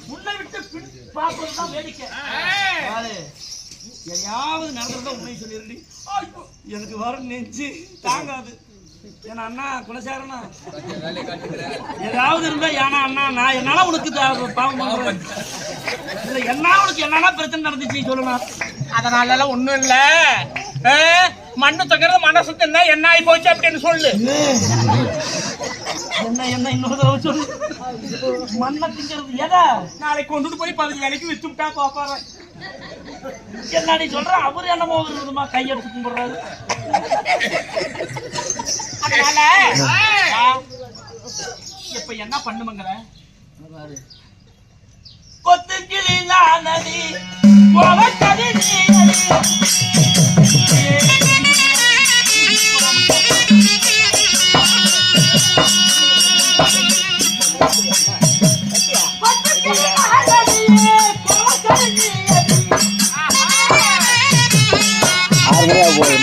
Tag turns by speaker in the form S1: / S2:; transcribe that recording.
S1: முன்னை விட்டு பின் பார்ப்பதுதான் வேடிக்கை. எதையாவது நடந்தா உண்மை சொல்லிருடி. எனக்கு வர நெஞ்சு தாங்காது. ஏன்னா அண்ணா குலசாரனா ஏதாவது இருந்தா ஏன்னா அண்ணா நான் என்னால உனக்கு பாவம் பண்றேன் இல்ல என்ன உனக்கு என்னன்னா பிரச்சனை நடந்துச்சு சொல்லணும்.
S2: அதனால எல்லாம் ஒண்ணும் இல்ல. மண்ணு தக்கிறது மனசு தின்னா என்ன ஆகி போச்சு அப்படின்னு சொல்லு.
S1: என்ன என்ன இன்னொரு தடவை சொல்லு. மண்ணை திங்கிறது எதா
S2: நாளைக்கு கொண்டுட்டு போய் 10 வேலைக்கு வித்துட்டா பாப்பாரு.
S1: என்ன நீ சொல்ற? அவரு என்னமோ விதமா கையெடுத்து கும்பிடுறாரு.
S2: அதனால இப்ப என்ன பண்ணுமங்கிற
S1: கொத்து கிளிலா நதி போவக்கதி நீ
S3: Boy,